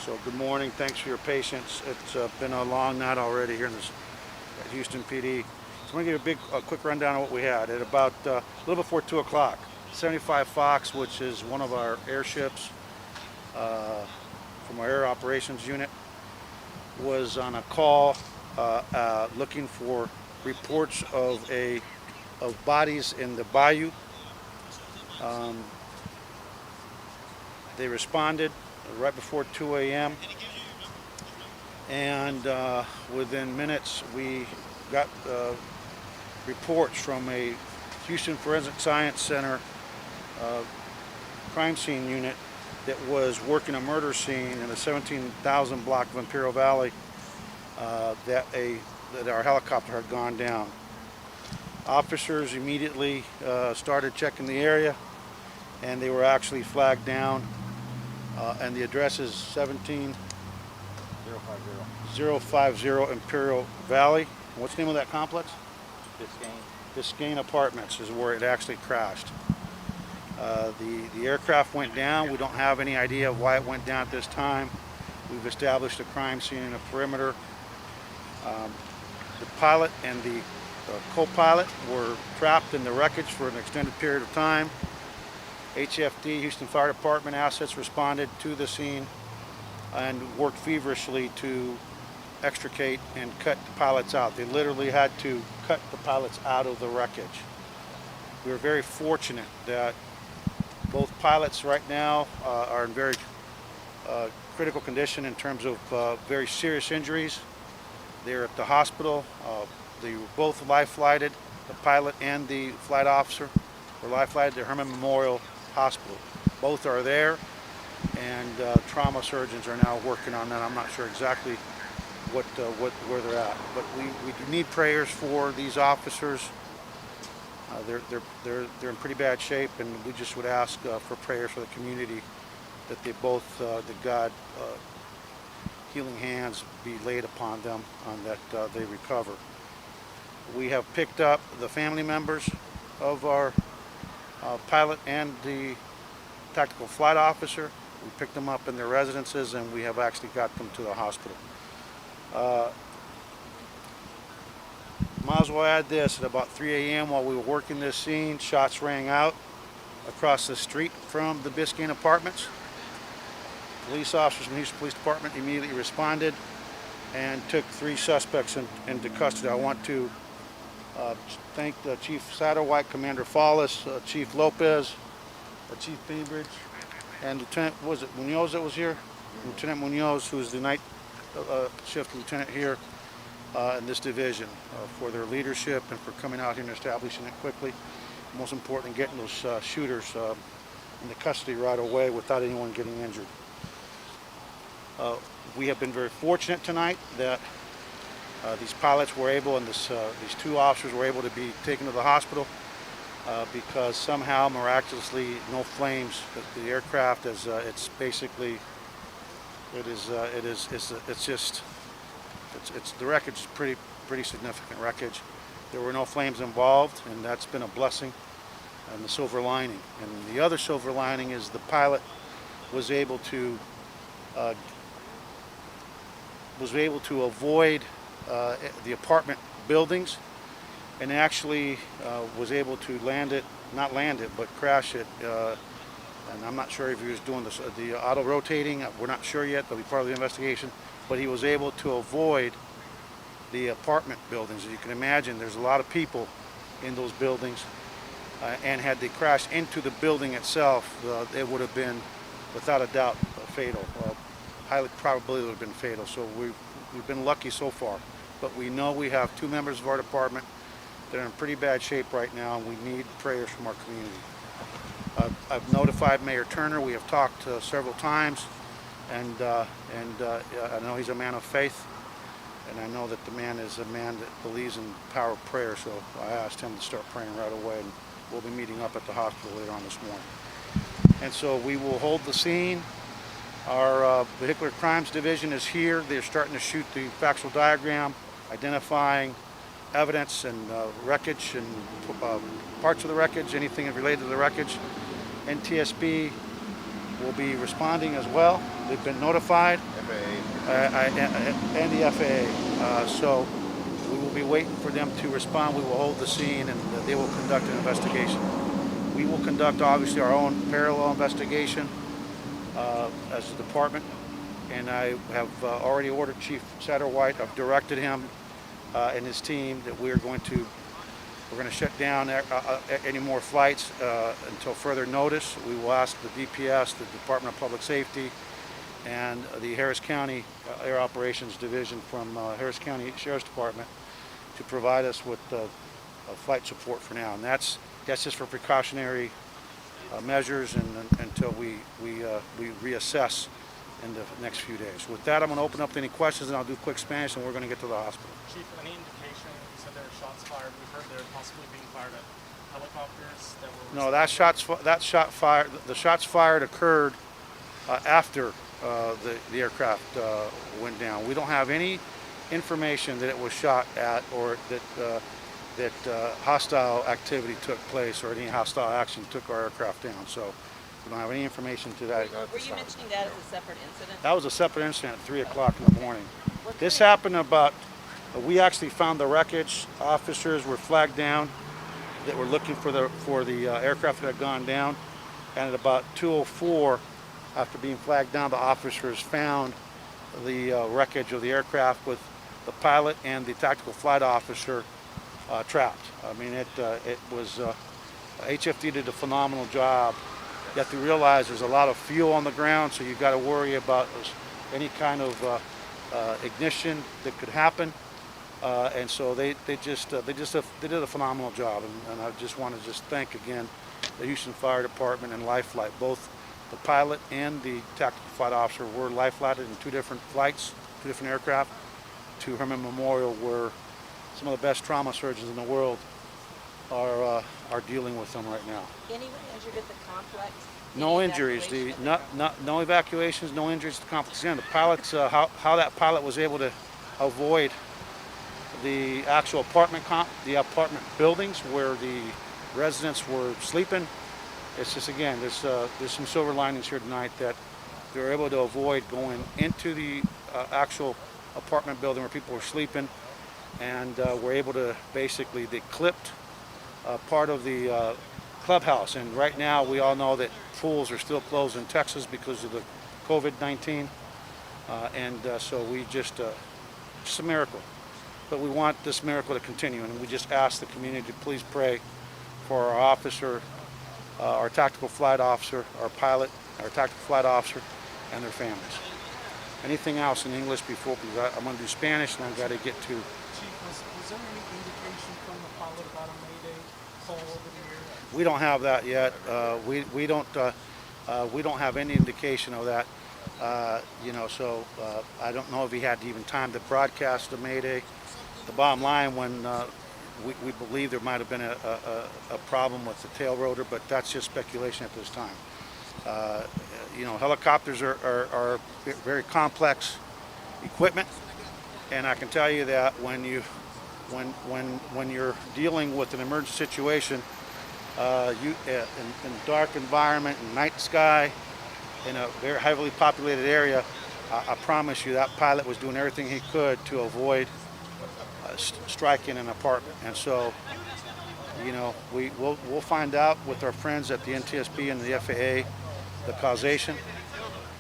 So good morning, thanks for your patience. It's been a long night already here in this at Houston PD. So I'm going to give you a quick rundown of what we had. At about a little before 2 o'clock, 75 Fox, which is one of our airships from our air operations unit, was on a call looking for reports of bodies in the bayou. They responded right before 2 a.m. and within minutes we got reports from a Houston Forensic Science Center crime scene unit that was working a murder scene in the 17,000 block of Imperial Valley that our helicopter had gone down. Officers immediately started checking the area, and they were actually flagged down. And the address is 17050 Imperial Valley. What's the name of that complex? Biscayne Apartments is where it actually crashed. The aircraft went down. We don't have any idea of why it went down at this time. We've established a crime scene and a perimeter. The pilot and the co-pilot were trapped in the wreckage for an extended period of time. HFD, Houston Fire Department assets responded to the scene and worked feverishly to extricate and cut the pilots out. They literally had to cut the pilots out of the wreckage. We were very fortunate that both pilots right now are in very critical condition in terms of very serious injuries. They're at the hospital. They were both life-flighted. The pilot and the flight officer were life-flighted to Herman Memorial Hospital. Both are there, and trauma surgeons are now working on that. I'm not sure exactly where they're at, but we do need prayers for these officers. They're in pretty bad shape, and we just would ask for prayers for the community that they both that God healing hands be laid upon them, and that they recover. We have picked up the family members of our pilot and the tactical flight officer. We picked them up in their residences, and we have actually got them to the hospital. Might as well add this: at about 3 a.m. while we were working this scene, shots rang out across the street from the Biscayne Apartments. Police officers from the Houston Police Department immediately responded and took 3 suspects into custody. I want to thank Chief Satterwhite, Commander Fallis, Chief Lopez, Chief Bainbridge, and Lieutenant, was it Munoz that was here? Lieutenant Munoz, who is the night shift lieutenant here in this division, for their leadership and for coming out here and establishing it quickly. Most important, getting those shooters into custody right away without anyone getting injured. We have been very fortunate tonight that these pilots were able, and these 2 officers were able to be taken to the hospital because somehow, miraculously, no flames. The aircraft is it's basically the wreckage is pretty significant wreckage. There were no flames involved, and that's been a blessing and the silver lining. And the other silver lining is the pilot was able to avoid the apartment buildings, and actually was able to not land it, but crash it. And I'm not sure if he was doing the auto rotating. We're not sure yet. That'll be part of the investigation. But he was able to avoid the apartment buildings. As you can imagine, there's a lot of people in those buildings, and had they crashed into the building itself, it would have been, without a doubt, fatal. Highly probably it would have been fatal. So we've been lucky so far. But we know we have 2 members of our department that are in pretty bad shape right now, and we need prayers from our community. I've notified Mayor Turner. We have talked several times, and I know he's a man of faith, and I know that the man is a man that believes in the power of prayer, so I asked him to start praying right away, and we'll be meeting up at the hospital later on this morning. And so we will hold the scene. Our Vehicular Crimes Division is here. They're starting to shoot the factual diagram, identifying evidence and wreckage and parts of the wreckage, anything related to the wreckage. NTSB will be responding as well. They've been notified. And the FAA. So we will be waiting for them to respond. We will hold the scene and they will conduct an investigation. We will conduct obviously our own parallel investigation as a department. And I have already ordered Chief Satterwhite. I've directed him and his team that we're going to shut down any more flights until further notice. We will ask the DPS, the Department of Public Safety, and the Harris County Air Operations Division from Harris County Sheriff's Department to provide us with flight support for now. And that's just for precautionary measures and until we reassess in the next few days. With that, I'm going to open up to any questions, and I'll do quick Spanish, and we're going to get to the hospital. Chief, any indication? You said there were shots fired. We've heard they're possibly being fired at helicopters that were. No, the shots fired occurred after the aircraft went down. We don't have any information that it was shot at or that hostile activity took place or any hostile action took our aircraft down. So we don't have any information to that. Were you mentioning that as a separate incident? That was a separate incident at 3 o'clock in the morning. This happened about, we actually found the wreckage. Officers were flagged down that were looking for the aircraft that had gone down. And at about 2:04, after being flagged down, the officers found the wreckage of the aircraft with the pilot and the tactical flight officer trapped. I mean, it was, HFD did a phenomenal job. You have to realize there's a lot of fuel on the ground, so you've got to worry about any kind of ignition that could happen. And so they did a phenomenal job. And I just want to thank again the Houston Fire Department and Life Flight. Both the pilot and the tactical flight officer were life flighted in 2 different flights, 2 different aircraft, to Herman Memorial, where some of the best trauma surgeons in the world are dealing with them right now. Anyone injured at the complex? No injuries. No evacuations. No injuries to the complex. Again, the pilots, how that pilot was able to avoid the actual apartment buildings where the residents were sleeping. It's just, again, there's some silver linings here tonight that they were able to avoid going into the actual apartment building where people were sleeping, and were able to basically, they clipped part of the clubhouse. And right now we all know that pools are still closed in Texas because of the COVID-19, so we just a miracle. But we want this miracle to continue, and we just ask the community to please pray for our officer, our tactical flight officer, our pilot, our tactical flight officer, and their families. Anything else in English before, because I'm going to do Spanish and I've got to get to. Chief, was there any indication from the pilot about a Mayday call over the air? We don't have that yet. We don't have any indication of that. So I don't know if he had even time to broadcast the Mayday. The bottom line, when we believe there might have been a problem with the tail rotor, but that's just speculation at this time. Helicopters are very complex equipment, and I can tell you that when you're dealing with an emergency situation, in a dark environment, in night sky, in a very heavily populated area, I promise you that pilot was doing everything he could to avoid striking an apartment. And so, we'll find out with our friends at the NTSB and the FAA the causation,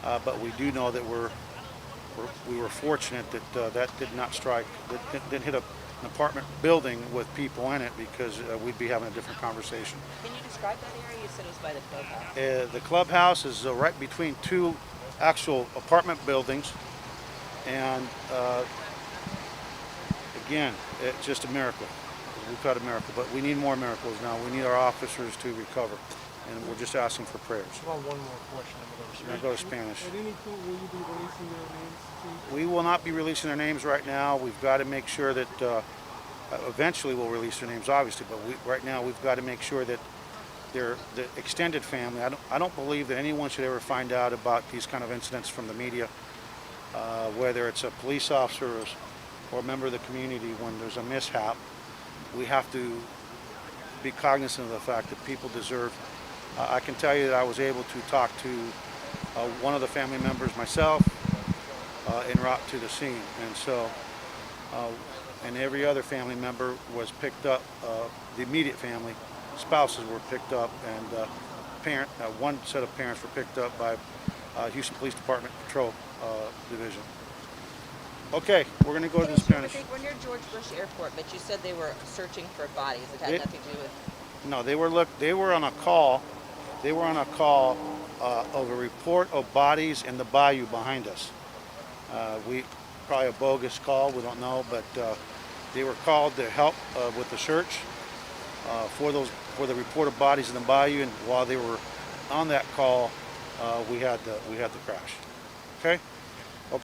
but we do know that we were fortunate that that did not strike, that didn't hit an apartment building with people in it, because we'd be having a different conversation. Can you describe that area? You said it was by the clubhouse. The clubhouse is right between 2 actual apartment buildings, and again, it's just a miracle. We've had a miracle, but we need more miracles now. We need our officers to recover, and we're just asking for prayers. Well, one more question. I'm going to go to Spanish. At any point, will you be releasing their names? We will not be releasing their names right now. We've got to make sure that eventually we'll release their names, obviously, but right now we've got to make sure that the extended family, I don't believe that anyone should ever find out about these kind of incidents from the media, whether it's a police officer or a member of the community. When there's a mishap, we have to be cognizant of the fact that people deserve. I can tell you that I was able to talk to one of the family members, myself, en route to the scene. And so, and every other family member was picked up. The immediate family, spouses were picked up, and one set of parents were picked up by Houston Police Department Patrol Division. Okay, we're going to go to the Spanish. We're near George Bush Airport, but you said they were searching for bodies. It had nothing to do with. No, they were on a call. They were on a call of a report of bodies in the bayou behind us. Probably a bogus call. We don't know, but they were called to help with the search for the report of bodies in the bayou. And while they were on that call, we had the crash. Okay.